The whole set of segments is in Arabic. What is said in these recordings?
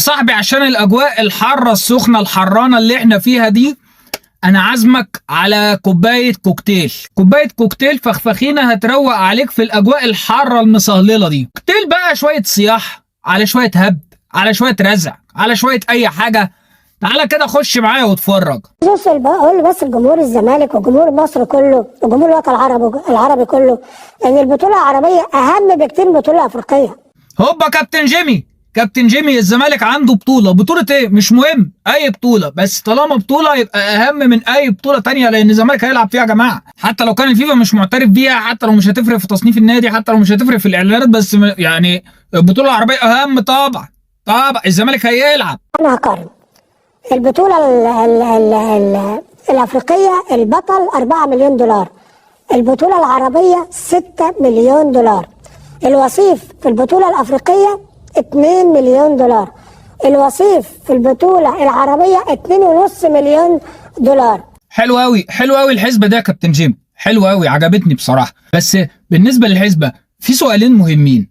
صاحبي عشان الاجواء الحاره السخنه الحرانه اللي احنا فيها دي، انا عازمك على كوبايه كوكتيل. كوبايه كوكتيل فخفخينه هتروق عليك في الاجواء الحاره المصهلله دي. كوكتيل بقى شويه صياح على شويه هبد على شويه رزع على شويه اي حاجه. تعالى كده خش معايا واتفرج. بص قول بس لجمهور الزمالك وجمهور مصر كله وجمهور الوطن العربي كله ان البطوله العربيه اهم بكتير من البطوله الافريقيه. هوبا كابتن جيمي الزمالك عنده بطولة ايه؟ مش مهم اي بطولة، بس طالما بطولة يبقى اهم من اي بطولة تانية، لان الزمالك هيلعب فيها يا جماعة. حتى لو كان الفيفا مش معترف بيها، حتى لو مش هتفرق في تصنيف النادي، حتى لو مش هتفرق في الاعلانات، بس يعني البطولة العربية اهم طبعا. الزمالك هيلعب. انا هقارن البطولة الافريقية، البطل 4 مليون دولار، البطولة العربية 6 مليون دولار، الوصيف في البطولة الافريقية 2 مليون دولار، الوصيف في البطولة العربية 2.5 مليون دولار. حلو قوي الحسبة ده يا كابتن جيم، حلو قوي عجبتني بصراحة. بس بالنسبة للحسبة في سؤالين مهمين.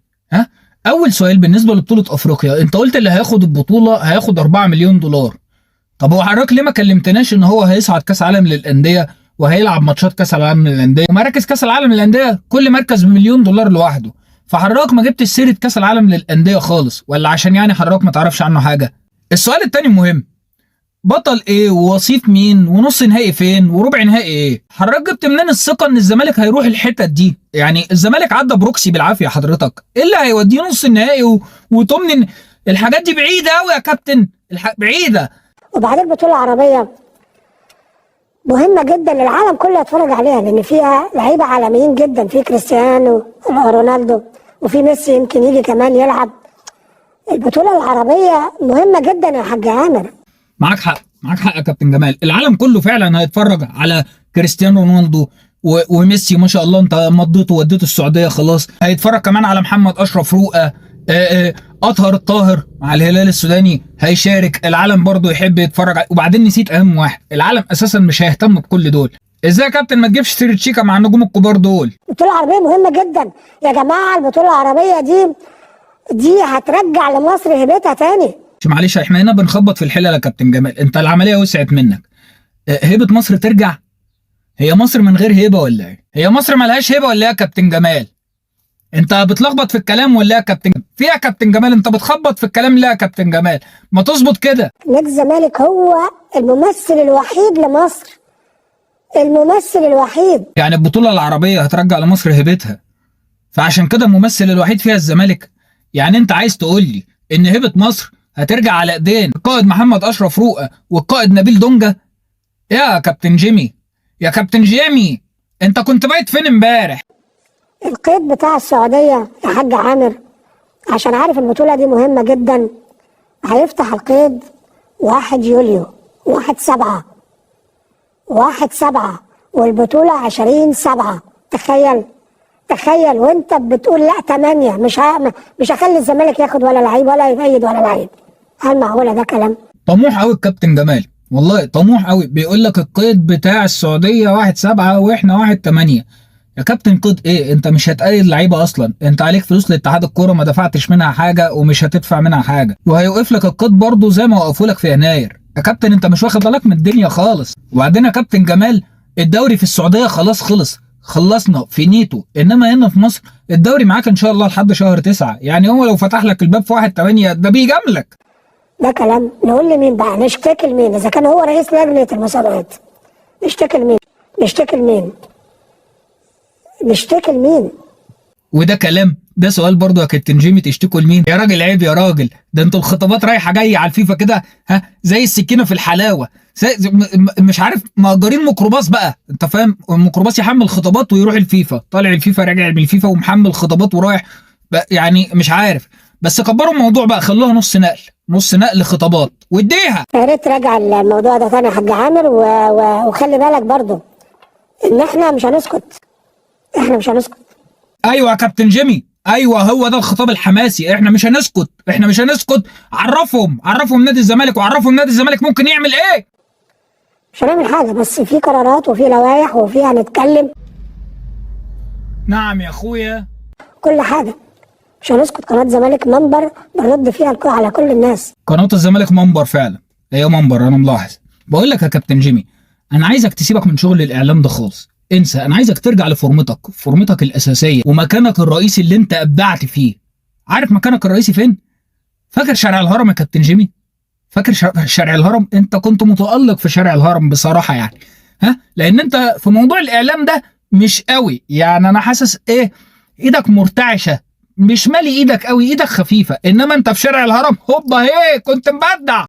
اول سؤال بالنسبة لبطولة افريقيا، انت قلت اللي هياخد البطولة هياخد 4 مليون دولار. طب هو حضرتك ليه ما كلمتناش ان هو هيصعد كاس عالم للانديه وهيلعب ماتشات كاس العالم للانديه، ومراكز كاس العالم للانديه كل مركز بمليون دولار لوحده؟ فحضرتك ما جبتش سيره كاس العالم للانديه خالص، ولا عشان يعني حضرتك ما تعرفش عنه حاجه؟ السؤال التاني مهم، بطل ايه ووصيف مين ونص نهائي فين وربع نهائي ايه؟ حضرتك جبت منين الثقه ان الزمالك هيروح الحتت دي؟ يعني الزمالك عدى بروكسي بالعافيه حضرتك، ايه اللي هيوديه نص النهائي وتمن؟ الحاجات دي بعيده قوي يا كابتن، بعيده. وبعدين البطولة العربية مهمة جدا للعالم كله يتفرج عليها، لأن فيها لعيبة عالميين جدا، في كريستيانو رونالدو وفي ميسي يمكن يجي كمان يلعب. البطولة العربية مهمة جدا يا حاج عامر. معاك حق يا كابتن جمال، العالم كله فعلا هيتفرج على كريستيانو رونالدو وميسي ما شاء الله، انت مضيته ووديته السعودية خلاص. هيتفرج كمان على محمد أشرف رؤى، أطهر الطاهر مع الهلال السوداني هيشارك. العالم برضو يحب يتفرج وبعدين نسيت أهم واحد، العالم أساسا مش هيهتم بكل دول. ازاي يا كابتن ما تجيبش سيرة شيكا مع النجوم الكبار دول؟ البطولة العربية مهمة جدا يا جماعة، البطولة العربية دي هترجع لمصر هيبتها تاني. معلش احنا هنا بنخبط في الحلة يا كابتن جمال، انت العملية وسعت منك. هيبة مصر ترجع؟ هي مصر من غير هيبة ولا ايه؟ هي مصر ملهاش هيبة ولا ايه يا كابتن جمال؟ انت بتلخبط في الكلام ولا ايه يا كابتن؟ في يا كابتن جمال انت بتخبط في الكلام. لا يا كابتن جمال ما تظبط كده. نادي الزمالك هو الممثل الوحيد لمصر، الممثل الوحيد. يعني البطولة العربية هترجع لمصر هيبتها، فعشان كده الممثل الوحيد فيها الزمالك؟ يعني انت عايز تقول لي ان هيبة مصر هترجع على ايدين القائد محمد اشرف رؤى والقائد نبيل دونجا؟ يا كابتن جيمي انت كنت بايت فين امبارح؟ القيد بتاع السعودية يا حاج عامر عشان عارف البطولة دي مهمة جدا، هيفتح القيد 1 يوليو 1/7 والبطولة 20/7. تخيل وانت بتقول لا 8، مش هخلي الزمالك ياخد ولا لعيب ولا يبيد ولا لعيب. هل معقولة ده كلام؟ طموح قوي الكابتن جمال، والله طموح قوي. بيقول لك القيد بتاع السعودية 1/7 واحنا 1/8. يا كابتن قيد ايه؟ انت مش هتقيد لعيبه اصلا، انت عليك فلوس لاتحاد الكوره ما دفعتش منها حاجه ومش هتدفع منها حاجه، وهيوقف لك القيد برضه زي ما وقفوا لك في يناير. يا كابتن انت مش واخد بالك من الدنيا خالص. وبعدين يا كابتن جمال الدوري في السعوديه خلاص خلصنا في نيته، انما هنا في مصر الدوري معاك ان شاء الله لحد شهر 9. يعني هو لو فتح لك الباب في 1/8 ده بيجاملك. ده كلام. نقول لمين بقى؟ نشتكي لمين؟ اذا كان هو رئيس لجنه المسابقات نشتكي لمين؟ وده كلام؟ ده سؤال برضه يا كابتن جيمي، تشتكوا لمين؟ يا راجل عيب يا راجل، ده انتوا الخطابات رايحه جايه على الفيفا كده زي السكينه في الحلاوه. مش عارف مأجرين ميكروباص بقى، انت فاهم؟ الميكروباص يحمل خطابات ويروح الفيفا، طالع الفيفا راجع من الفيفا ومحمل خطابات ورايح يعني مش عارف. بس كبروا الموضوع بقى، خلوها نص نقل خطابات واديها. يا ريت راجع الموضوع ده تاني يا حاج عامر، وخلي بالك برضه ان احنا مش هنسكت. ايوه يا كابتن جيمي، ايوه هو ده الخطاب الحماسي، احنا مش هنسكت. عرفهم نادي الزمالك، وعرفهم نادي الزمالك ممكن يعمل ايه. مش هنعمل حاجه، بس في قرارات وفي لوائح وفي هنتكلم. نعم يا اخويا. كل حاجه مش هنسكت. قناه الزمالك منبر بنرد فيها على كل الناس. قناه الزمالك منبر فعلا، هي منبر، انا ملاحظ. بقول لك يا كابتن جيمي، انا عايزك تسيبك من شغل الاعلام ده خالص، انسى. انا عايزك ترجع لفورمتك الاساسيه ومكانك الرئيسي اللي انت ابدعت فيه. عارف مكانك الرئيسي فين؟ فاكر شارع الهرم يا كابتن جيمي؟ فاكر شارع الهرم؟ انت كنت متالق في شارع الهرم بصراحه يعني، لان انت في موضوع الاعلام ده مش قوي يعني. انا حاسس ايدك مرتعشه، مش مالي ايدك قوي، ايدك خفيفه، انما انت في شارع الهرم هوبا كنت مبدع.